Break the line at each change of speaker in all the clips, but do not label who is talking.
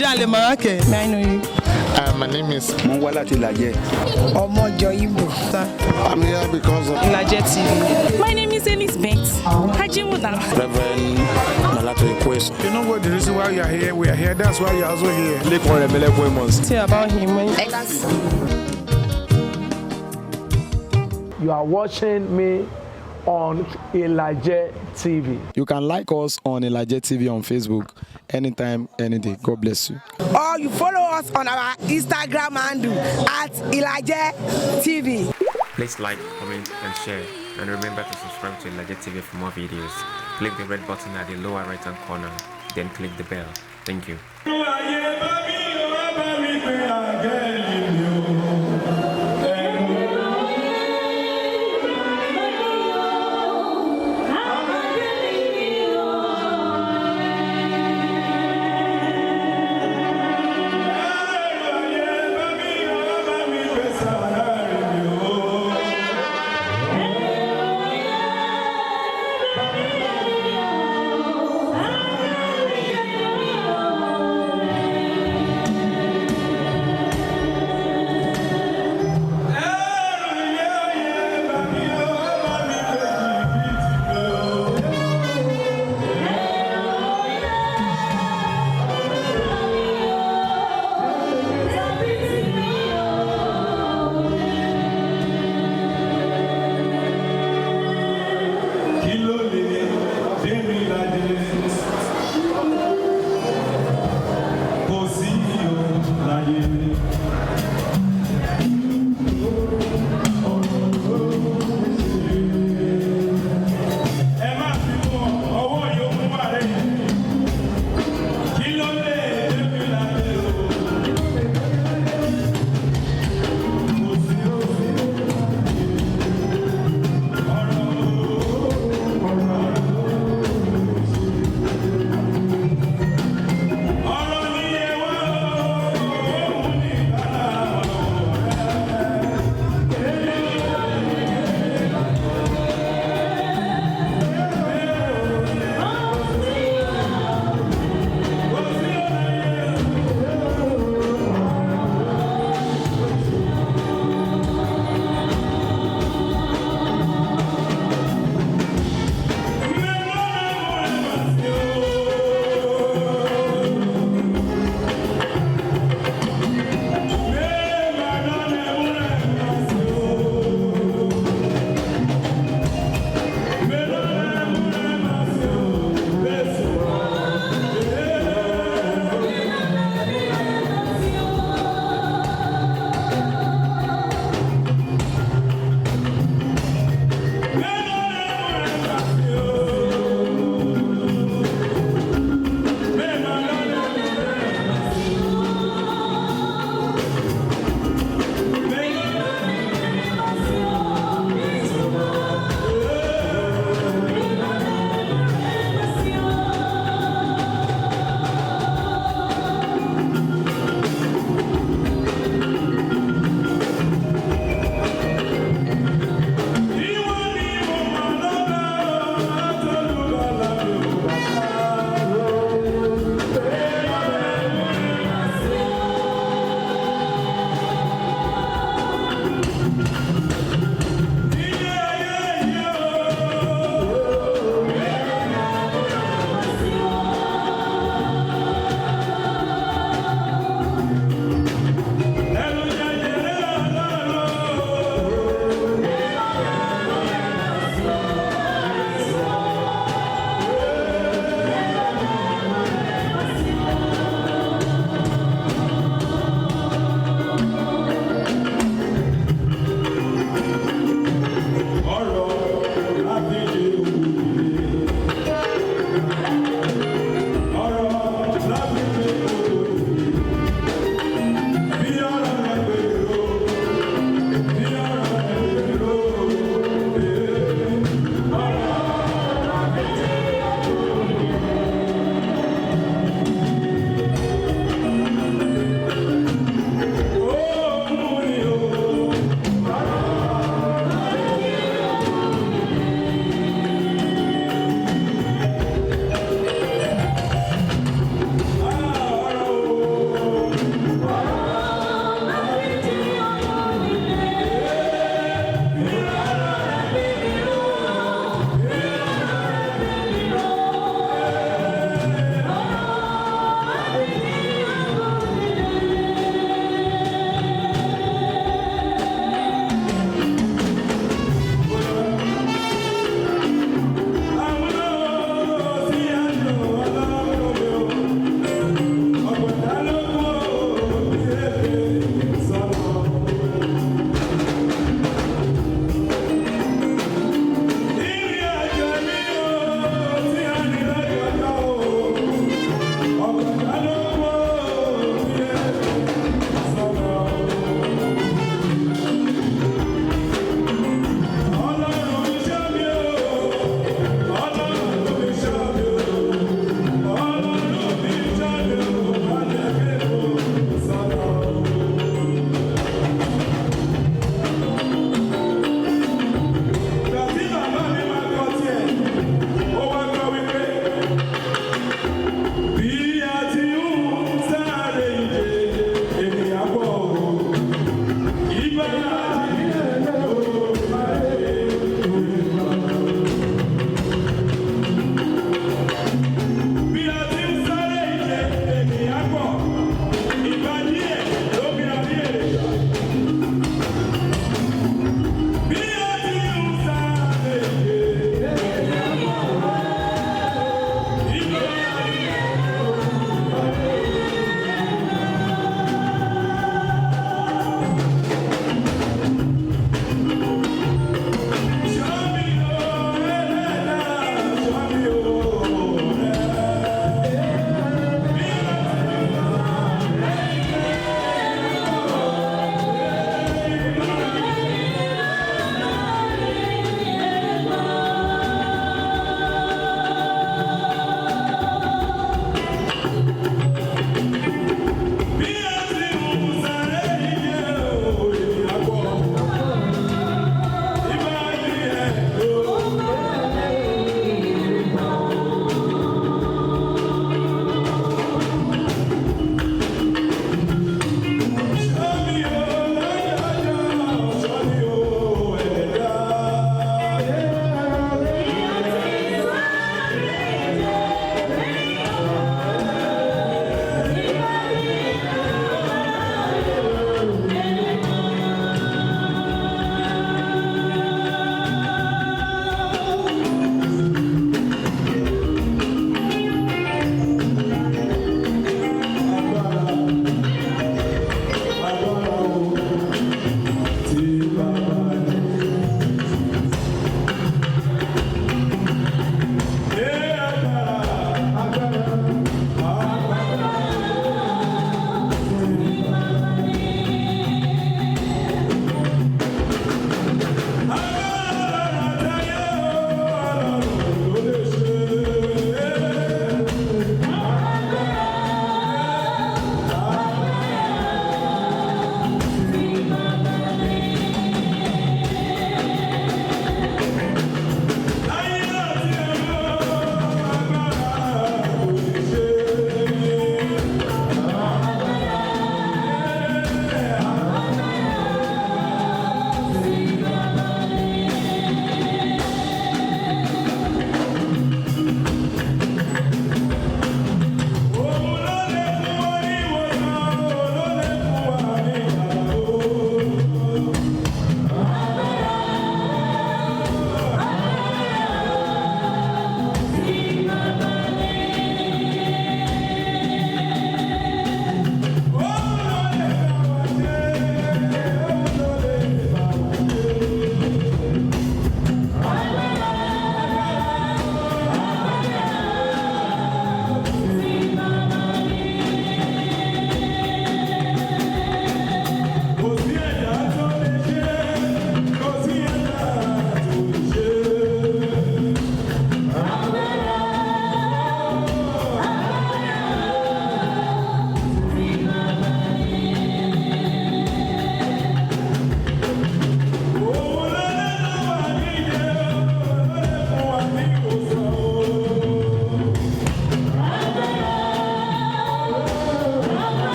Njale Marake.
May I know you?
My name is
Mongwala Tilaje.
Omojo Ibu.
I'm here because of
Ilaje TV.
My name is Elizabeth Hajimuda.
Reverend Malato Equation.
You know what the reason why you are here? We are here. That's why you are also here.
Say about him.
You are watching me on Ilaje TV.
You can like us on Ilaje TV on Facebook anytime, any day. God bless you.
Or you follow us on our Instagram handle at Ilaje TV.
Please like, comment, and share. And remember to subscribe to Ilaje TV for more videos. Click the red button at the lower right hand corner, then click the bell. Thank you.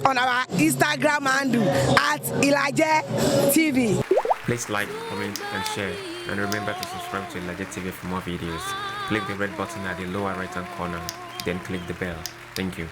on our Instagram handle at Ilaje TV.
Please like, comment, and share. And remember to subscribe to Ilaje TV for more videos. Click the red button at the lower right hand corner, then click the bell. Thank you.